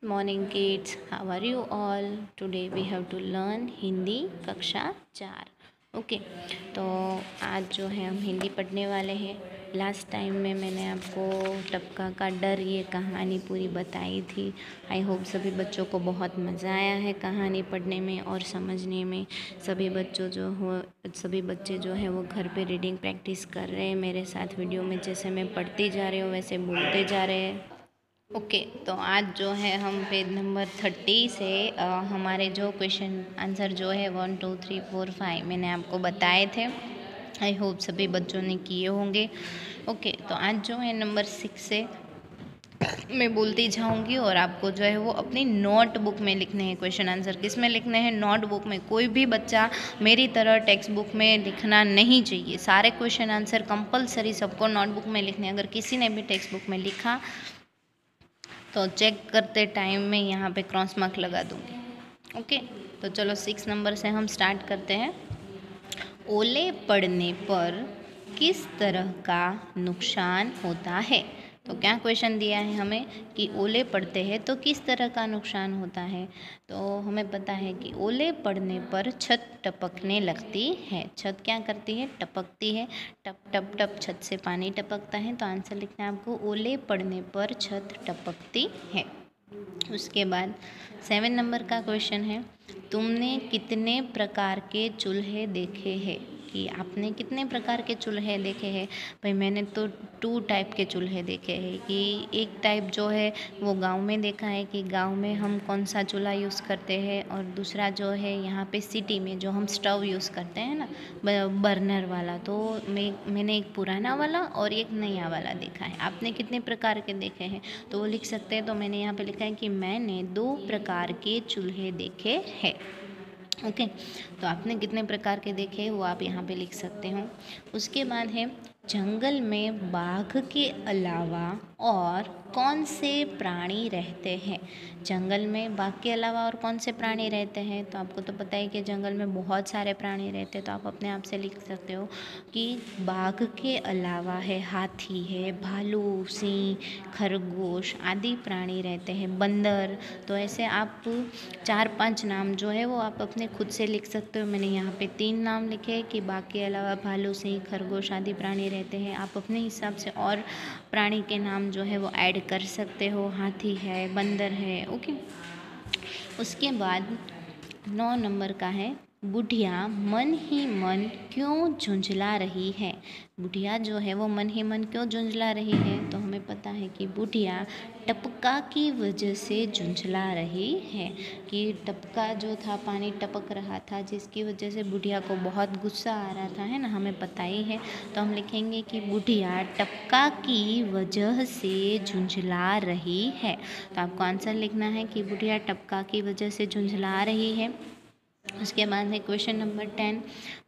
Morning kids, how are you all? Today we have to learn Hindi कक्षा 4। Okay, तो आज जो है हम हिंदी पढ़ने वाले हैं। लास्ट टाइम में मैंने आपको टपका का डर ये कहानी पूरी बताई थी। आई होप सभी बच्चों को बहुत मज़ा आया है कहानी पढ़ने में और समझने में। सभी बच्चे जो है वो घर पे रीडिंग प्रैक्टिस कर रहे हैं मेरे साथ वीडियो में। जैसे मैं पढ़ती जा रही हूँ वैसे बोलते जा रहे हैं। ओके, तो आज जो है हम पेज नंबर 30 से हमारे जो क्वेश्चन आंसर जो है 1 2 3 4 5 मैंने आपको बताए थे। आई होप सभी बच्चों ने किए होंगे। ओके, तो आज जो है नंबर 6 से मैं बोलती जाऊंगी और आपको जो है वो अपनी नोटबुक में लिखने हैं क्वेश्चन आंसर। किस में लिखने हैं? नोटबुक में। कोई भी बच्चा मेरी तरह टेक्स्ट बुक में लिखना नहीं चाहिए। सारे क्वेश्चन आंसर कंपलसरी सबको नोटबुक में लिखने हैं। अगर किसी ने भी टेक्स्ट बुक में लिखा तो चेक करते टाइम में यहाँ पे क्रॉस मार्क लगा दूँगी। ओके, तो चलो 6 नंबर से हम स्टार्ट करते हैं। ओले पड़ने पर किस तरह का नुकसान होता है? तो क्या क्वेश्चन दिया है हमें कि ओले पड़ते हैं तो किस तरह का नुकसान होता है। तो हमें पता है कि ओले पड़ने पर छत टपकने लगती है। छत क्या करती है? टपकती है। टप टप टप छत से पानी टपकता है। तो आंसर लिखना है आपको, ओले पड़ने पर छत टपकती है। उसके बाद 7 नंबर का क्वेश्चन है, तुमने कितने प्रकार के चूल्हे देखे हैं? कि आपने कितने प्रकार के चूल्हे देखे हैं? भाई मैंने तो 2 टाइप के चूल्हे देखे हैं। कि एक टाइप जो है वो गांव में देखा है कि गांव में हम कौन सा चूल्हा यूज़ करते हैं, और दूसरा जो है यहाँ पे सिटी में जो हम स्टव यूज़ करते हैं ना, बर्नर वाला। तो मैंने एक पुराना वाला और एक नया वाला देखा है। आपने कितने प्रकार के देखे हैं तो वो लिख सकते हैं। तो मैंने यहाँ पे लिखा है कि मैंने 2 प्रकार के चूल्हे देखे हैं। ओके, तो आपने कितने प्रकार के देखे वो आप यहाँ पे लिख सकते हो। उसके बाद है, जंगल में बाघ के अलावा और कौन से प्राणी रहते हैं? जंगल में बाघ के अलावा और कौन से प्राणी रहते हैं? तो आपको तो पता है कि जंगल में बहुत सारे प्राणी रहते हैं। तो आप अपने आप से लिख सकते हो कि बाघ के अलावा है हाथी है, भालू, सिंह, खरगोश आदि प्राणी रहते हैं, बंदर। तो ऐसे आप 4-5 नाम जो है वो आप अपने खुद से लिख सकते हो। मैंने यहाँ पे 3 नाम लिखे हैं कि बाघ के अलावा भालू, सिंह, खरगोश आदि प्राणी रहते हैं। आप अपने हिसाब से और प्राणी के नाम जो है वो ऐड कर सकते हो। हाथी है, बंदर है। ओके, उसके बाद 9 नंबर का है, बुढ़िया मन ही मन क्यों झुंझला रही है? बुढ़िया जो है वो मन ही मन क्यों झुंझला रही है? तो हमें पता है कि बुढ़िया टपका की वजह से झुंझला रही है। कि टपका जो था, पानी टपक रहा था, जिसकी वजह से बुढ़िया को बहुत गुस्सा आ रहा था, है ना, हमें पता ही है। तो हम लिखेंगे कि बुढ़िया टपका की वजह से झुंझला रही है। तो आपको आंसर लिखना है कि बुढ़िया टपका की वजह से झुंझला रही है। उसके बाद है क्वेश्चन नंबर 10,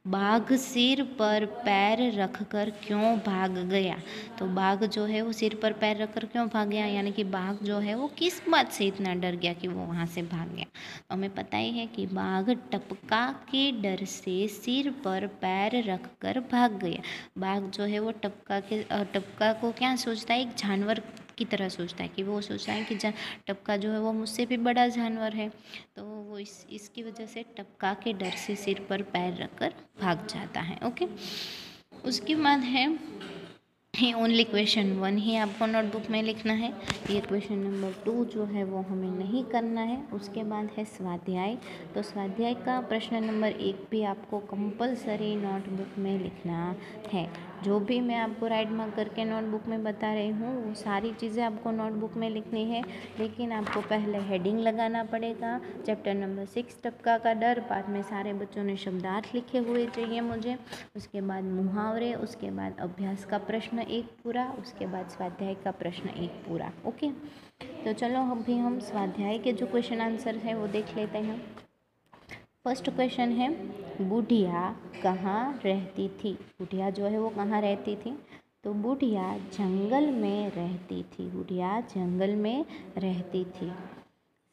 बाघ सिर पर पैर रखकर क्यों भाग गया? तो बाघ जो है वो सिर पर पैर रखकर क्यों भाग गया, यानी कि बाघ जो है वो किस बात से इतना डर गया कि वो वहाँ से भाग गया? तो हमें पता ही है कि बाघ टपका के डर से सिर पर पैर रखकर भाग गया। बाघ जो है वो टपका को क्या सोचता है? एक जानवर की तरह सोचता है। कि वो सोचता है कि टपका जो है वो मुझसे भी बड़ा जानवर है। तो वो इसकी वजह से टपका के डर से सिर पर पैर रखकर भाग जाता है। ओके, उसके बाद है ओनली क्वेश्चन 1 ही आपको नोटबुक में लिखना है। ये क्वेश्चन नंबर 2 जो है वो हमें नहीं करना है। उसके बाद है स्वाध्याय। तो स्वाध्याय का प्रश्न नंबर 1 भी आपको कंपलसरी नोटबुक में लिखना है। जो भी मैं आपको राइट मार्क करके नोटबुक में बता रही हूँ वो सारी चीज़ें आपको नोटबुक में लिखनी है। लेकिन आपको पहले हेडिंग लगाना पड़ेगा। चैप्टर नंबर 6 टपका का डर, बाद में सारे बच्चों ने शब्दार्थ लिखे हुए चाहिए मुझे। उसके बाद मुहावरे, उसके बाद अभ्यास का प्रश्न एक पूरा, उसके बाद स्वाध्याय का प्रश्न एक पूरा। ओके, तो चलो अभी हम स्वाध्याय के जो क्वेश्चन आंसर है वो देख लेते हैं। फर्स्ट क्वेश्चन है, बुढ़िया कहाँ रहती थी? बुढ़िया जो है वो कहाँ रहती थी? तो बुढ़िया जंगल में रहती थी। बुढ़िया जंगल में रहती थी।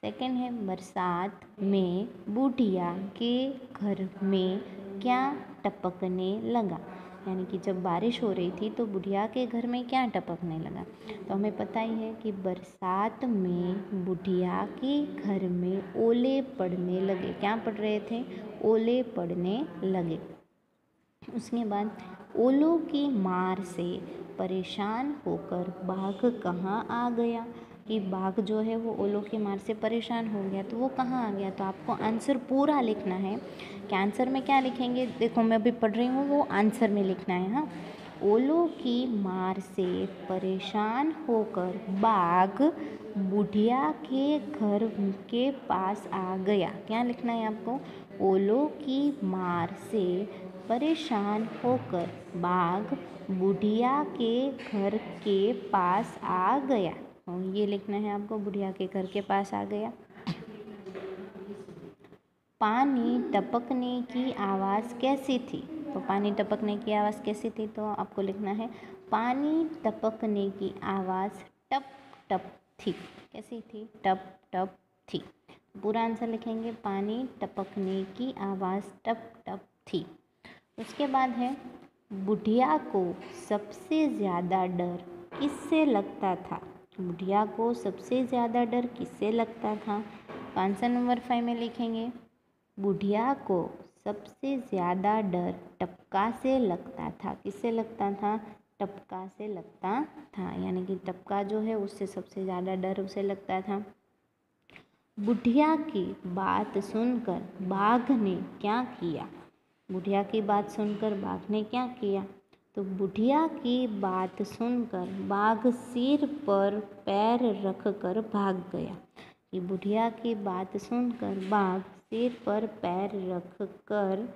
सेकंड है, बरसात में बुढ़िया के घर में क्या टपकने लगा? यानी कि जब बारिश हो रही थी तो बुढ़िया के घर में क्या टपकने लगा। तो हमें पता ही है कि बरसात में बुढ़िया के घर में ओले पड़ने लगे। क्या पड़ रहे थे? ओले पड़ने लगे। उसके बाद ओलों की मार से परेशान होकर बाघ कहाँ आ गया। कि बाघ जो है वो ओलों की मार से परेशान हो गया, तो वो कहाँ आ गया। तो आपको आंसर पूरा लिखना है कि आंसर में क्या लिखेंगे। देखो मैं अभी पढ़ रही हूँ, वो आंसर में लिखना है। हाँ, ओलों की मार से परेशान होकर बाघ बुढ़िया के घर के पास आ गया। क्या लिखना है आपको? ओलों की मार से परेशान होकर बाघ बुढ़िया के घर के पास आ गया। और ये लिखना है आपको, बुढ़िया के घर के पास आ गया। पानी टपकने की आवाज़ कैसी थी। तो पानी टपकने की आवाज़ कैसी थी, तो आपको लिखना है पानी टपकने की आवाज़ टप टप थी। कैसी थी? टप टप थी। पूरा आंसर लिखेंगे, पानी टपकने की आवाज़ टप टप थी। उसके बाद है बुढ़िया को सबसे ज़्यादा डर किससे लगता था। बुढ़िया को सबसे ज़्यादा डर किससे लगता था। तो आंसर नंबर 5 में लिखेंगे, बुढ़िया को सबसे ज़्यादा डर टपका से लगता था। किससे लगता था? टपका से लगता था, यानी कि टपका जो है उससे सबसे ज़्यादा डर उसे लगता था। बुढ़िया की बात सुनकर बाघ ने क्या किया। बुढ़िया की बात सुनकर बाघ ने क्या किया। तो बुढ़िया की बात सुनकर बाघ सिर पर पैर रखकर भाग गया। कि बुढ़िया की बात सुनकर बाघ सिर पर पैर रखकर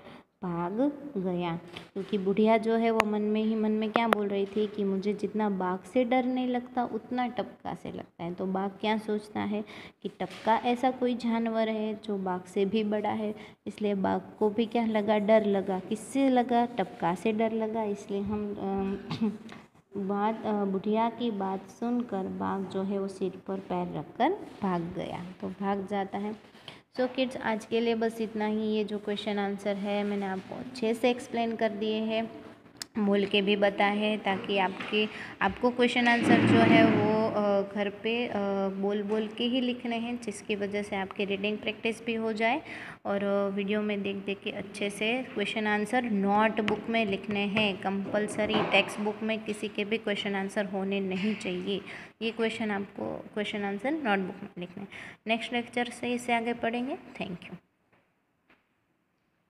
भाग गया। क्योंकि बुढ़िया जो है वो मन में क्या बोल रही थी कि मुझे जितना बाघ से डर नहीं लगता उतना टपका से लगता है। तो बाघ क्या सोचता है कि टपका ऐसा कोई जानवर है जो बाघ से भी बड़ा है, इसलिए बाघ को भी क्या लगा? डर लगा। किससे लगा? टपका से डर लगा। इसलिए हम बुढ़िया की बात सुनकर बाघ जो है वो सिर पर पैर रखकर भाग गया। तो भाग जाता है। सो किड्स, आज के लिए बस इतना ही। ये जो क्वेश्चन आंसर है मैंने आपको अच्छे से एक्सप्लेन कर दिए हैं, बोल के भी बताया है, ताकि आपको क्वेश्चन आंसर जो है वो घर पे बोल के ही लिखने हैं, जिसकी वजह से आपकी रीडिंग प्रैक्टिस भी हो जाए। और वीडियो में देख के अच्छे से क्वेश्चन आंसर नोटबुक में लिखने हैं। कंपलसरी टेक्स्ट बुक में किसी के भी क्वेश्चन आंसर होने नहीं चाहिए। ये क्वेश्चन आंसर नोटबुक में लिखने हैं। नेक्स्ट लेक्चर से इसे आगे पढ़ेंगे। Thank you.